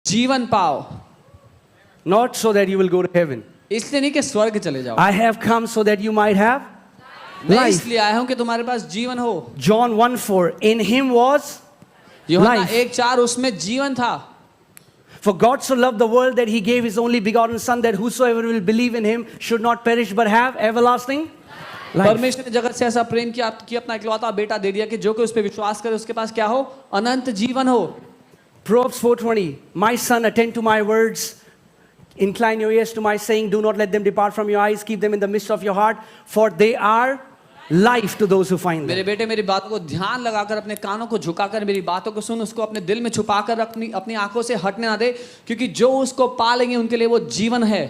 जीवन पाओ, not so that you will go to heaven. इसलिए नहीं कि स्वर्ग चले जाओ। I have come so that you might have मैं life. इसलिए आया हूं कि तुम्हारे पास जीवन हो। John 1:4, in him was यूहन्ना life. 1:4 उसमें जीवन था। For God so loved the world that he gave his only begotten son, that whosoever will believe in him should not perish but have everlasting life. परमेश्वर ने जगत से ऐसा प्रेम किया कि अपना इकलौता बेटा दे दिया कि जो कोई उस पर विश्वास करे उसके पास क्या हो, अनंत जीवन हो। Proverbs 4:20, my son, attend to my words, incline your ears to my saying, do not let them depart from your eyes, keep them in the midst of your heart, for they are life to those who find मेरे them. बेटे मेरी बातों को ध्यान लगाकर अपने कानों को झुकाकर मेरी बातों को सुन, उसको अपने दिल में छुपाकर अपनी आंखों से हटने ना दे, क्योंकि जो उसको पालेंगे उनके लिए वो जीवन है।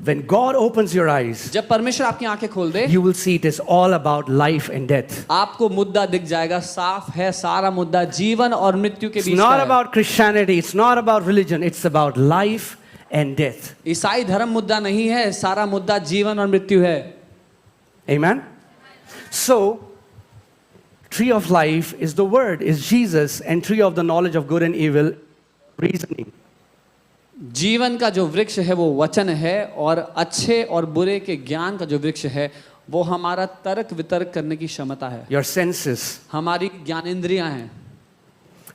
When God opens your eyes, जब परमेश्वर आपकी आंखें खोल दे, you will see it is all about life and death. आपको मुद्दा दिख जाएगा, साफ है सारा मुद्दा जीवन और मृत्यु के It's बीच not का है। about Christianity, it's not about religion, it's about life and death. ईसाई धर्म मुद्दा नहीं है, सारा मुद्दा जीवन और मृत्यु है। Amen? So, tree of life is the word, is Jesus, and tree of the knowledge of good and evil, reasoning. जीवन का जो वृक्ष है वो वचन है, और अच्छे और बुरे के ज्ञान का जो वृक्ष है वो हमारा तर्क वितर्क करने की क्षमता है, Your senses. हमारी ज्ञानेंद्रियां हैं।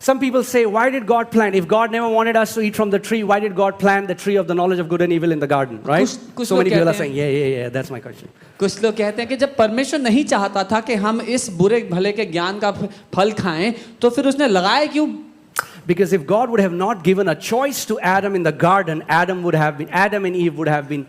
Some people say, why did God plant? If God never wanted us to eat from the tree, why did God plant the tree of the knowledge of good and evil in the garden? Right? कुछ So many लोग people are कहते saying, yeah, that's my question. कुछ लोग कहते हैं कि जब परमेश्वर नहीं चाहता था कि हम इस बुरे भले के ज्ञान का फल खाएं, तो फिर उसने लगाया क्यों? Because if God would have not given a choice to Adam in the garden, Adam and Eve would have been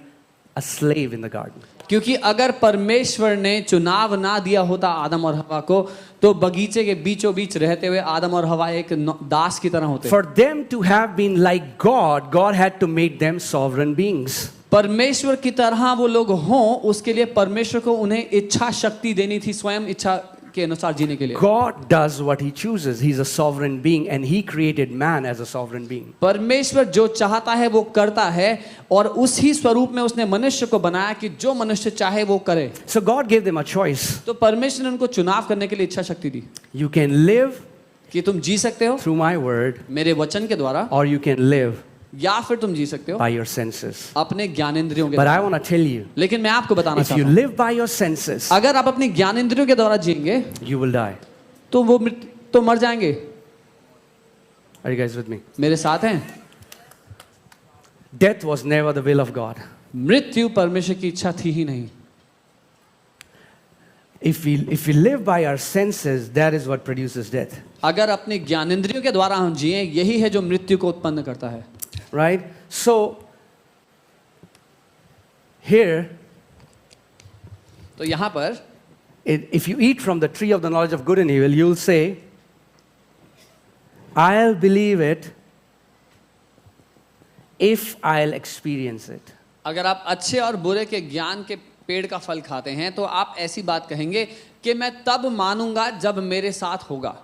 a slave in the garden. क्योंकि अगर परमेश्वर ने चुनाव ना दिया होता आदम और हवा को, तो बगीचे के बीचों बीच रहते हुए आदम और हवा एक दास की तरह होते। For them to have been like God, God had to make them sovereign beings. परमेश्वर की तरह वो लोग हों, उसके लिए परमेश्वर को उन्हें इच्छा शक्ति देनी थी, स्वयं इच्छा के अनुसार जीने के लिए। God does what he chooses. He's a sovereign being and he created man as a sovereign being. परमेश्वर जो चाहता है वो करता है, और उसी स्वरूप में उसने मनुष्य को बनाया कि जो मनुष्य चाहे वो करे। So God gave them a choice. तो परमेश्वर ने उनको चुनाव करने के लिए इच्छा शक्ति दी You can live कि तुम जी सकते हो through my word मेरे वचन के द्वारा, or you can live या फिर तुम जी सकते हो by your senses. अपने ज्ञानेंद्रियों के But I द्वारा। want to tell you, लेकिन मैं आपको बताना if you चाहता हूँ, live by your senses, अगर आप अपनी ज्ञानेंद्रियों के द्वारा जिएंगे you will die. तो वो तो मर जाएंगे। Are you guys with me? मेरे साथ हैं? Death was never the will of God. मृत्यु परमेश्वर की इच्छा थी ही नहीं। If we live by our senses, that is what produces death. अगर अपनी ज्ञानेंद्रियों के द्वारा हम जिए, यही है जो मृत्यु को उत्पन्न करता है। Right? So, here, तो यहाँ पर if you eat from the tree of the knowledge of good and evil, you'll say, I'll believe it if I'll experience it. अगर आप अच्छे और बुरे के ज्ञान के पेड़ का फल खाते हैं, तो आप ऐसी बात कहेंगे कि मैं तब मानूंगा जब मेरे साथ होगा।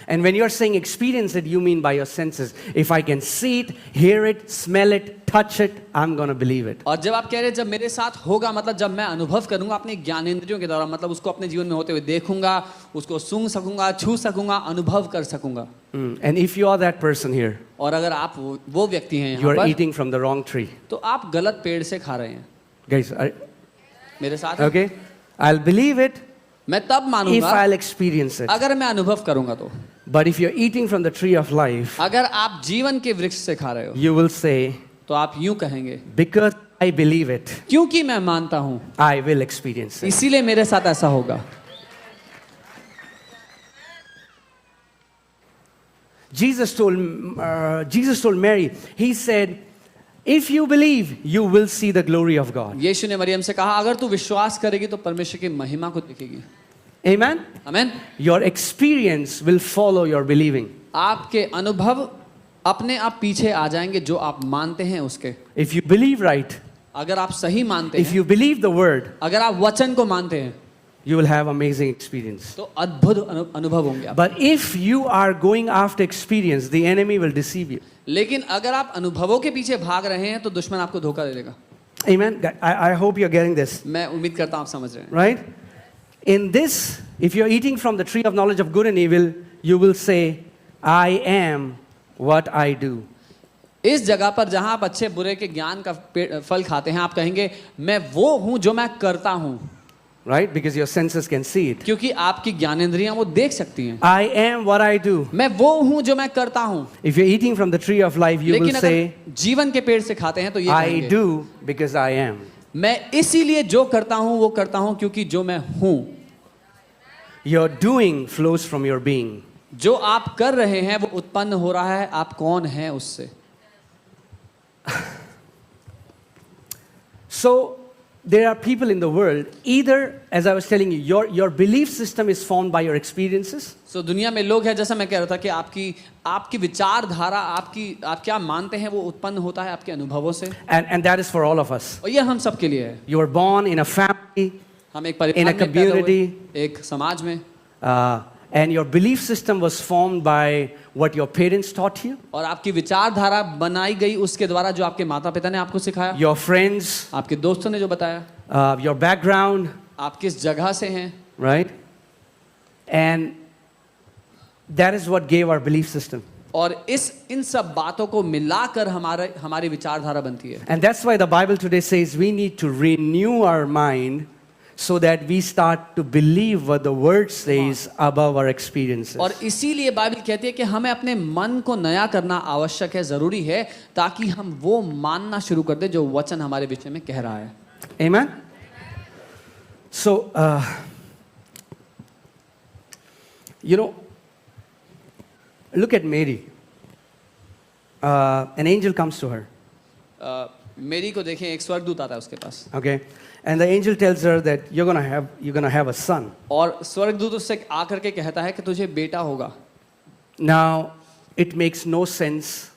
And when you're saying experience it, you mean by your senses. If I can see it, hear it, smell it, touch it, I'm going to believe it. और जब आप कह रहे हैं जब मेरे साथ होगा, मतलब जब मैं अनुभव करूंगा अपने ज्ञानेंद्रियों के द्वारा, मतलब उसको अपने जीवन में होते हुए देखूंगा, उसको सूंघ सकूंगा, छू सकूंगा, अनुभव कर सकूंगा। And if you are that person here, और अगर आप वो व्यक्ति हैं you यहाँ are पर, eating from the wrong tree. तो आप गलत पेड़ से खा रहे हैं। Guys, मेरे साथ हैं? okay? I'll believe it मैं तब if मानूंगा I'll experience it. अगर मैं अनुभव करूंगा तो। But if you're eating from the tree of life, अगर आप जीवन के वृक्ष से खा रहे हो, you will say, तो आप यूं कहेंगे, because I believe it, क्योंकि मैं मानता हूं, I will experience it. इसीलिए मेरे साथ ऐसा होगा। Jesus told Mary, he said, if you believe, you will see the glory of God. यीशु ने मरियम से कहा, अगर तू विश्वास करेगी तो परमेश्वर की महिमा को दिखेगी। Amen? आमीन। Your experience will follow your believing. आपके अनुभव अपने आप पीछे आ जाएंगे जो आप मानते हैं उसके। If you believe right, अगर आप सही मानते if हैं, you believe the word, अगर आप वचन को मानते हैं, you will have amazing experience. तो अद्भुत अनुभव होंगे आप। But if you are going after experience, the enemy will deceive you. लेकिन अगर आप अनुभवों के पीछे भाग रहे हैं, तो दुश्मन आपको धोखा दे देगा। Amen? I hope you're getting this. मैं उम्मीद करता हूं आप समझ रहे हैं। Right? In this, if you're eating from the tree of knowledge of good and evil, you will say, I am what I do. इस जगह पर जहां आप अच्छे बुरे के ज्ञान का फल खाते हैं, आप कहेंगे मैं वो हूं जो मैं करता हूं, right? Because your senses can see it. क्योंकि आपकी ज्ञानेंद्रियां वो देख सकती हैं। I am what I do. मैं वो हूं जो मैं करता हूं। If you're eating from the tree of life, you will लेकिन say, अगर जीवन के पेड़ से खाते हैं तो ये I कहेंगे, do because I am. मैं इसीलिए जो करता हूं वो करता हूं क्योंकि जो मैं हूं। Your doing flows from your being. जो आप कर रहे हैं वो उत्पन्न हो रहा है आप कौन हैं उससे। So there are people in the world, either, as I was telling you, your belief system is formed by your experiences. So दुनिया में लोग हैं, जैसा मैं कह रहा था कि आपकी विचारधारा, आप क्या मानते हैं वो उत्पन्न होता है आपके अनुभवों से। And that is for all of us. और ये हम सब के लिए है। You were born in a family, हम एक in परिवार a में पैदा community. हुए, एक समाज में, and your belief system was formed by what your parents taught you, और आपकी विचारधारा बनाई गई उसके द्वारा जो आपके माता पिता ने आपको सिखाया, your friends, आपके दोस्तों ने जो बताया, your background, आप किस जगह से हैं, right? And that is what gave our belief system. और इन सब बातों को मिलाकर हमारी विचारधारा बनती है। And that's why the Bible today says we need to renew our mind so that we start to believe what the word says above our experiences. और इसीलिए बाइबल कहती है कि हमें अपने मन को नया करना आवश्यक है, जरूरी है, ताकि हम वो मानना शुरू कर दें जो वचन हमारे विषय में कह रहा है। Amen? So, look at Mary. An angel comes to her. मेरी को देखें, एक स्वर्गदूत आता है उसके पास। Okay, and the angel tells her that you're gonna have a son. और स्वर्गदूत उससे आकर के कहता है कि तुझे बेटा होगा। Now, it makes no sense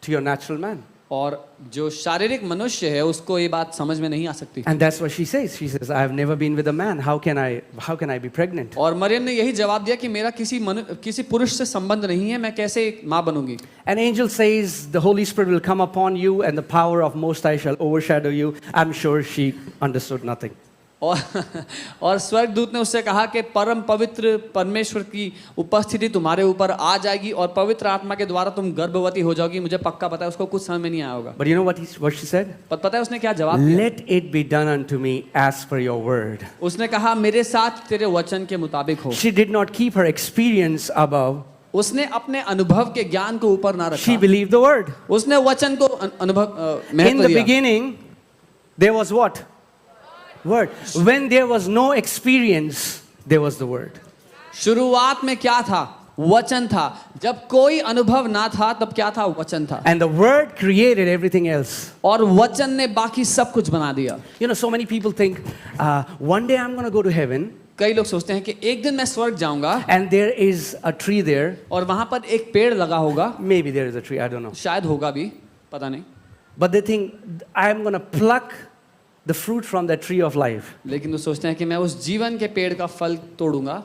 to your natural man. और जो शारीरिक मनुष्य है उसको ये बात समझ में नहीं आ सकती। And that's what she says. She says, I have never been with a man. How can I be pregnant? और मरियम ने यही जवाब दिया कि मेरा किसी पुरुष से संबंध नहीं है, मैं कैसे माँ बनूंगी। An angel says, the Holy Spirit will come upon you and the power of Most High shall overshadow you. I'm sure she understood nothing. और स्वर्गदूत ने उससे कहा कि परम पवित्र परमेश्वर की उपस्थिति तुम्हारे ऊपर आ जाएगी और पवित्र आत्मा के द्वारा तुम गर्भवती हो जाओगी। मुझे पक्का पता है उसको कुछ समझ में नहीं आया होगा। But you know what she said? पता है उसने क्या जवाब दिया? Let it be done unto me as per your word. उसने कहा मेरे साथ तेरे वचन के मुताबिक हो। She did not keep her experience above. उसने अपने अनुभव के ज्ञान को ऊपर ना रखा। She believed the word. उसने वचन को अनुभव महत्व In the दिया। beginning, there was what? Word. When there was no experience, there was the word. शुरुआत में क्या था? वचन था। जब कोई अनुभव ना था तब क्या था? वचन था। And the word created everything else. और वचन ने बाकी सब कुछ बना दिया। You know, so many people think, one day I'm going to go to heaven. कई लोग सोचते हैं कि एक दिन मैं स्वर्ग जाऊंगा। And there is a tree there. और वहां पर एक पेड़ लगा होगा। Maybe there is a tree, I don't know. शायद होगा भी, पता नहीं। But they think, I'm going to pluck the fruit from that tree of life. लेकिन वो सोचते हैं कि मैं उस जीवन के पेड़ का फल तोड़ूंगा।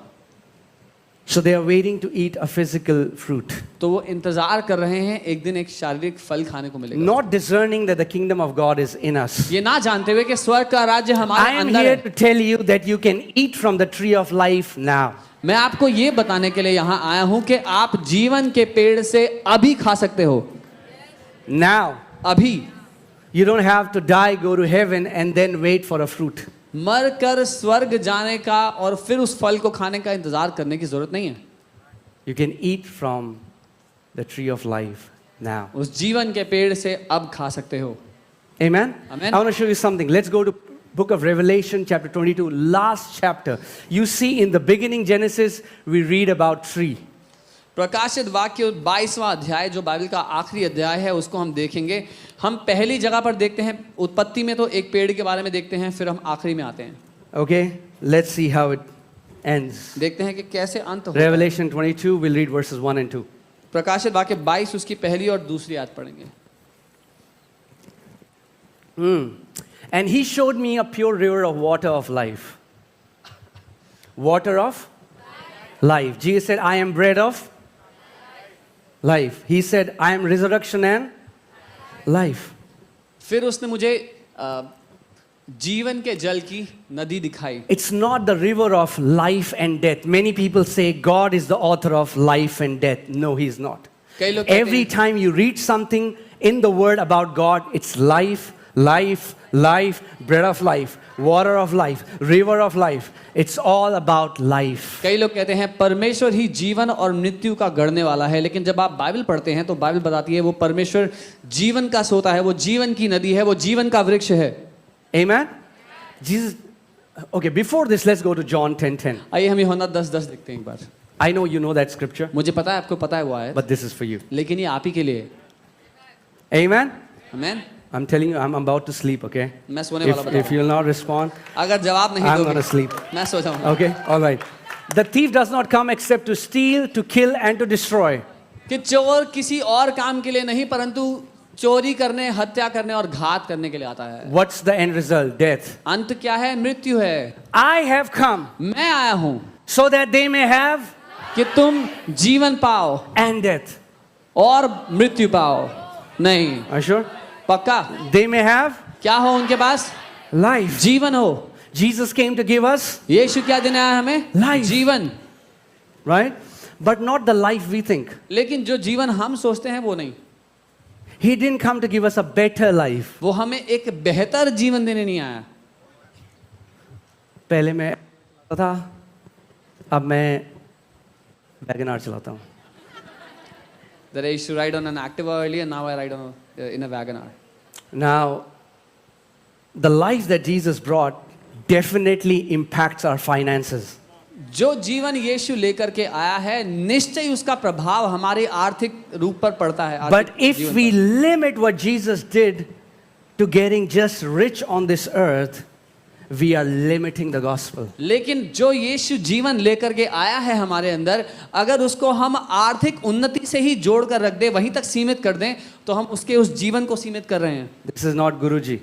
So they are waiting to eat a physical fruit. तो वो इंतजार कर रहे हैं एक दिन एक शारीरिक फल खाने को मिलेगा। Not discerning that the kingdom of God is in us. ये ना जानते हुए कि स्वर्ग का राज्य I हमारे am अंदर here है। to tell you that you can eat from the tree of life now. मैं आपको ये बताने के लिए यहाँ आया हूँ कि आप जीवन के पेड़ से अभी खा सकते हो। Now. अभी। You don't have to die, go to heaven, and then wait for a fruit. मर कर स्वर्ग जाने का और फिर उस फल को खाने का इंतजार करने की जरूरत नहीं है। You can eat from the tree of life now. उस जीवन के पेड़ से अब खा सकते हो। Amen? Amen. I want to show you something. Let's go to book of Revelation chapter 22, last chapter. You see in the beginning Genesis, we read about tree. प्रकाशित वाक्य 22वां अध्याय जो बाइबल का आखिरी अध्याय है उसको हम देखेंगे। हम पहली जगह पर देखते हैं उत्पत्ति में तो एक पेड़ के बारे में देखते हैं, फिर हम आखिरी में आते हैं। Okay, let's see how it ends. देखते हैं कि कैसे अंत होता है। Revelation 22, we'll read verses 1 and 2. प्रकाशित वाक्य 22 उसकी पहली और दूसरी आयत पढ़ेंगे। And he showed me a pure river of water of life. Water of life. Jesus said, I am bread of life. He said, I am resurrection and life. फिर उसने मुझे जीवन के जल की नदी दिखाई। It's not the river of life and death. Many people say God is the author of life and death. No, He's not. कई लोग कहते Every time you read something in the word about God, it's life, life, life, bread of life, water of life, river of life. It's all about life. कई लोग कहते हैं परमेश्वर ही जीवन और मृत्यु का गढ़ने वाला है, लेकिन जब आप बाइबल पढ़ते हैं तो बाइबल बताती है वो परमेश्वर जीवन का सोता है, वो जीवन की नदी है, वो जीवन का वृक्ष है। Amen? Jesus. Okay, before this, let's go to John 10:10. आइए हम यूहन्ना 10:10 देखते हैं एक बार। I know you know that scripture, मुझे पता है आपको पता है वो है, but this is for you. लेकिन ये आप ही के लिए। Amen? Amen. I'm telling you, I'm about to sleep, okay? मैं सोने वाला बता If रहा you'll not respond, हूं। अगर जवाब नहीं I'm दोगे gonna sleep. मैं सो जाऊंगा। Okay? All right. The thief does not come except to steal, to kill, and to destroy. कि चोर किसी और काम के लिए नहीं परंतु चोरी करने, हत्या करने और घात करने के लिए आता है। What's the end result? Death. अंत क्या है? मृत्यु है। I have come मैं आया हूं so that they may have कि तुम जीवन पाओ and death. और मृत्यु पाओ। नहीं, Are you sure? पक्का। They may have क्या हो उनके पास? life. जीवन हो। Jesus came to give us, यीशु क्या देने आया हमें? Life. जीवन। right? But not the life we think. लेकिन जो जीवन हम सोचते हैं वो नहीं। He didn't come to give us a better life. वो हमें एक बेहतर जीवन देने नहीं आया। पहले मैं चलाता था, अब मैं वैगनआर चलाता हूँ. That I used to ride on an Activa earlier, now I ride on in a WagonR. Now, the life that Jesus brought definitely impacts our finances. जो जीवन यीशु लेकर के आया है निश्चय उसका प्रभाव हमारे आर्थिक रूप पर पड़ता है। But आर्थिक if जीवन we पर। limit what Jesus did to getting just rich on this earth, we are limiting the gospel. लेकिन जो यीशु जीवन लेकर के आया है हमारे अंदर, अगर उसको हम आर्थिक उन्नति से ही जोड़ कर रख दे, वहीं तक सीमित कर दें, तो हम उसके उस जीवन को सीमित कर रहे हैं। This is not Guruji.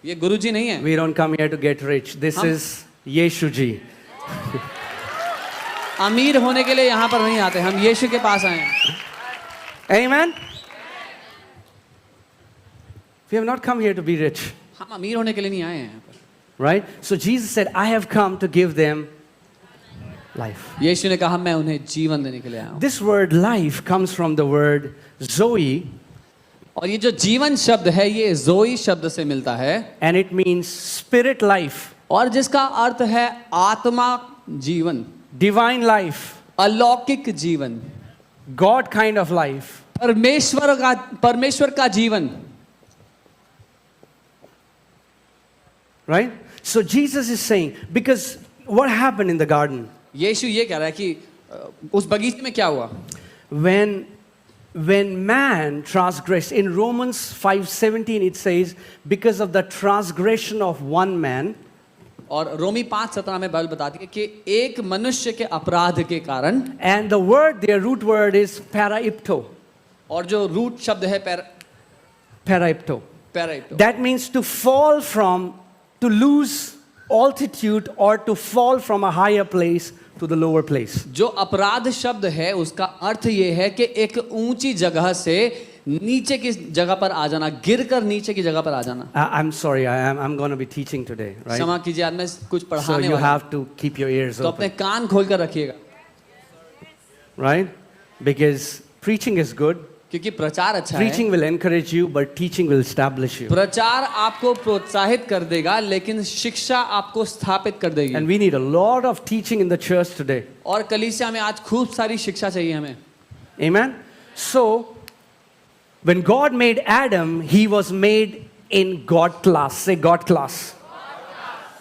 ये गुरुजी नहीं है। We don't come here to get rich. This हम- is Yeshu ji. अमीर होने के लिए यहाँ पर नहीं आते, हम यीशु के पास आए हैं। Amen? We have not come here to be rich. हम अमीर होने के लिए नहीं आए हैं यहाँ पर। Right? So Jesus said, I have come to give them life. यीशु ने कहा मैं उन्हें जीवन देने के लिए आया हूँ। This word life comes from the word Zoe, और ये जो जीवन शब्द है ये जोई शब्द से मिलता है and it means spirit life, और जिसका अर्थ है आत्मा जीवन, divine life, अलौकिक जीवन, God kind of life. परमेश्वर का जीवन। Right? So Jesus is saying, because what happened in the garden? यीशु ये कह रहा है कि उस बगीचे में क्या हुआ? When man transgressed, in Romans 5:17 it says, because of the transgression of one man, और रोमी 5:17 में बाइबल बताती है कि एक मनुष्य के अपराध के कारण, and the word, their root word is paraipto. और जो रूट शब्द है Paraipto. पैराइप्टो, That means to fall from, to lose altitude or to fall from a higher place to the lower place. जो अपराध शब्द है उसका अर्थ ये है कि एक ऊंची जगह से नीचे की जगह पर आ जाना, गिरकर नीचे की जगह पर आ जाना। I'm sorry, I'm going to be teaching today, right? क्षमा कीजिए, आज मैं कुछ So पढ़ाने you वाला हूं, have to keep your ears तो अपने open, कान खोल कर रखिएगा, right? Because preaching is good. क्योंकि प्रचार अच्छा है। Preaching will encourage you, but teaching will establish you. प्रचार आपको प्रोत्साहित कर देगा, लेकिन शिक्षा आपको स्थापित कर देगी। And we need a lot of teaching in the church today. और कलीसिया में आज खूब सारी शिक्षा चाहिए हमें। Amen? So, when God made Adam, he was made in God class. Say God class.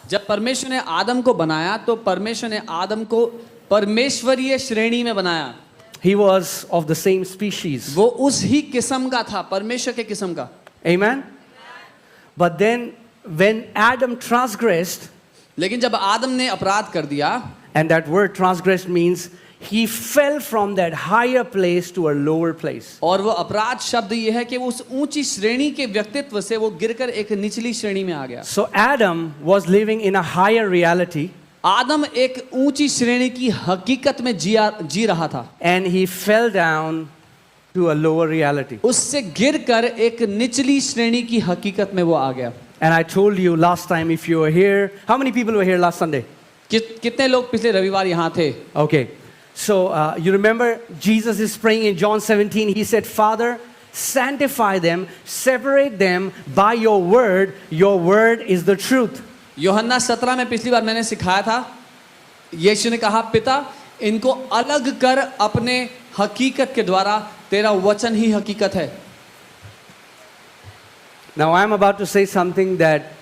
जब परमेश्वर ने आदम को बनाया तो परमेश्वर ने आदम को परमेश्वरीय श्रेणी में बनाया। He was of the same species. वो उस ही किस्म का था, परमेश्वर के किस्म का। Amen? But then, when Adam transgressed, लेकिन जब आदम ने अपराध कर दिया, and that word transgressed means he fell from that higher place to a lower place. और वो अपराध शब्द ये है कि वो उस ऊंची श्रेणी के व्यक्तित्व से वो गिरकर एक निचली श्रेणी में आ गया। So Adam was living in a higher reality, आदम एक ऊंची श्रेणी की हकीकत में जी रहा था, and he fell down to a lower reality. उससे गिरकर एक निचली श्रेणी की हकीकत में वो आ गया। And I told you last time, if you were here, how many people were here last Sunday? कितने लोग पिछले रविवार यहाँ थे? Okay. So you remember Jesus is praying in John 17. He said, Father, sanctify them, separate them by your word. Your word is the truth. यूहन्ना 17 में पिछली बार मैंने सिखाया था, यीशु ने कहा पिता इनको अलग कर अपने हकीकत के द्वारा, तेरा वचन ही हकीकत है. Now I am about to say something that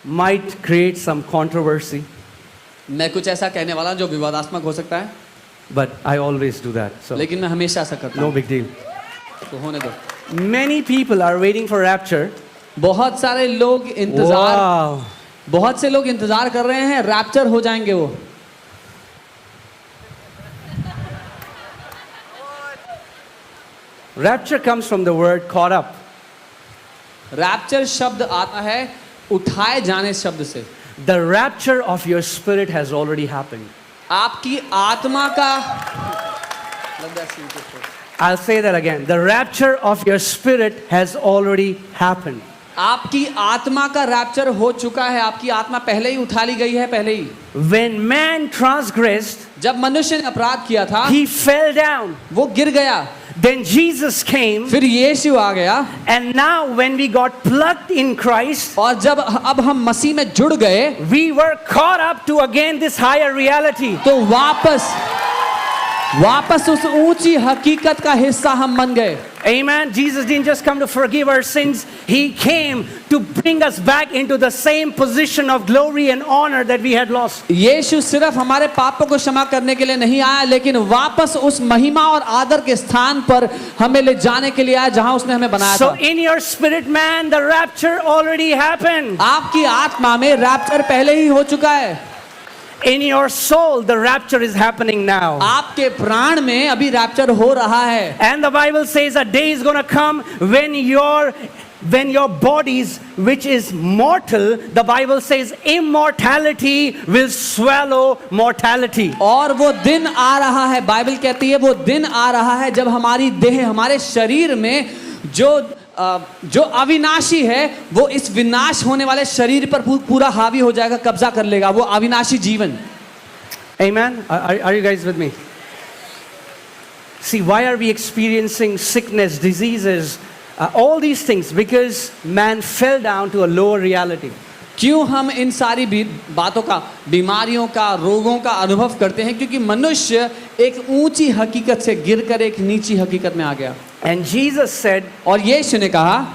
might create some controversy, मैं कुछ ऐसा कहने वाला जो विवादास्पद हो सकता है, but I always do that. So लेकिन मैं हमेशा ऐसा करता no हूँ. big deal. तो होने दो. Many people are waiting for rapture. बहुत सारे लोग Wow. बहुत से लोग इंतजार कर रहे हैं, रैप्चर हो जाएंगे वो. Rapture comes from the word caught up. Rapture शब्द आता है उठाए जाने शब्द से. The rapture of your spirit has already happened. आपकी आत्मा का, I'll say that again. The rapture of your spirit has already happened. आपकी आत्मा का रैप्चर हो चुका है. आपकी आत्मा पहले ही उठा ली गई है, पहले ही. When man transgressed, जब मनुष्य ने अपराध किया था, he fell down. वो गिर गया. Then Jesus came, फिर यीशु आ गया. and now when we got plugged in Christ, और जब अब हम मसीह में जुड़ गए, we were caught up to again this higher reality. तो वापस उस ऊंची हकीकत का हिस्सा हम बन गए. Amen. Jesus didn't just come to forgive our sins. He came to bring us back into the same position of glory and honor that we had lost. यीशु सिर्फ हमारे पापों को क्षमा करने के लिए नहीं आया, लेकिन वापस उस महिमा और आदर के स्थान पर हमें ले जाने के लिए आया जहां उसने हमें बनाया So था. in your spirit man, the rapture already happened. आपकी आत्मा में रैप्चर पहले ही हो चुका है. In your soul, the rapture is happening now. आपके प्राण में अभी रैप्चर हो रहा है. And the Bible says a day is going to come when your bodies, which is mortal, the Bible says immortality will swallow mortality. और वो दिन आ रहा है, बाइबल कहती है वो दिन आ रहा है जब हमारी देह, हमारे शरीर में जो अविनाशी है वो इस विनाश होने वाले शरीर पर पूरा हावी हो जाएगा, कब्जा कर लेगा, वो अविनाशी जीवन. Amen. Are you guys with me? See, why are we experiencing sickness, diseases, all these things? Because man fell down to a lower reality. क्यों हम इन सारी बातों का, बीमारियों का, रोगों का अनुभव करते हैं? क्योंकि मनुष्य एक ऊंची हकीकत से गिरकर एक नीची हकीकत में आ गया. And Jesus said, और यीशु ने कहा,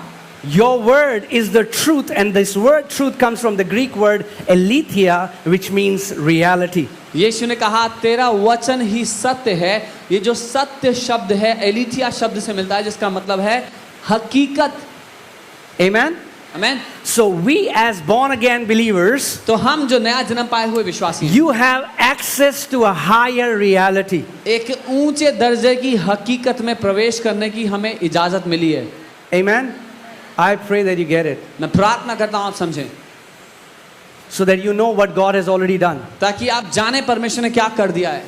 your word is the truth, and this word truth comes from the Greek word aletheia, which means reality. यीशु ने कहा तेरा वचन ही सत्य है. ये जो सत्य शब्द है एलिथिया शब्द से मिलता है, जिसका मतलब है हकीकत. Amen. Amen. So we as born again believers, तो हम जो नया जन्म पाए हुए विश्वासी हैं, you have access to a higher reality. एक ऊंचे दर्जे की हकीकत में प्रवेश करने की हमें इजाजत मिली है. Amen. I pray that you get it, मैं प्रार्थना करता हूं आप समझें, so that you know what God has already done. ताकि आप जाने परमेश्वर ने क्या कर दिया है.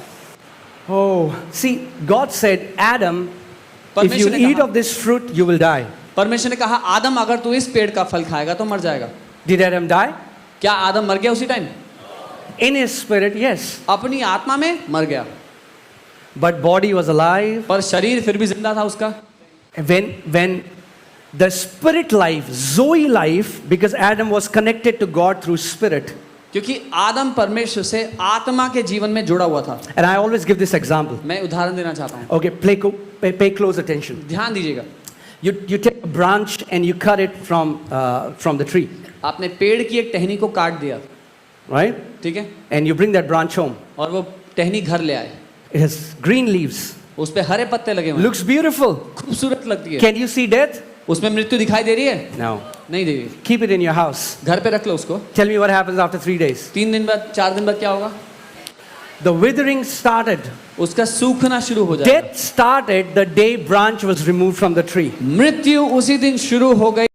Oh, see, God said, Adam, if you परमेश्वर ने eat कहा, of this fruit, you will die. परमेश्वर ने कहा आदम अगर तू इस पेड़ का फल खाएगा तो मर जाएगा. Did Adam die? क्या आदम मर गया उसी time? In his spirit, yes. अपनी आत्मा में मर गया, But body was alive. पर शरीर फिर भी जिंदा था उसका. When the spirit life, Zoe life, because Adam was connected to God through spirit. क्योंकि आदम परमेश्वर से आत्मा के जीवन में जुड़ा हुआ था. And I always give this example. मैं उदाहरण देना चाहता हूँ, Okay, pay close attention. ध्यान दीजिएगा. You take a branch and you cut it from the tree, आपने पेड़ की एक टहनी को काट दिया, right? ठीक है, And you bring that branch home. और वो टहनी घर ले आए. It has green leaves. उस पे हरे पत्ते लगे हुए हैं, Looks beautiful. खूबसूरत लगती है. Can you see death? उसमें मृत्यु दिखाई दे रही है? No. नहीं दे रही. Keep it in your house. घर पे रख लो उसको. Tell me what happens after 3 days. 3 दिन बाद, 4 दिन बाद क्या होगा? The withering started. उसका सूखना शुरू हो जाएगा. Death started the day branch was removed from the tree. मृत्यु उसी दिन शुरू हो गई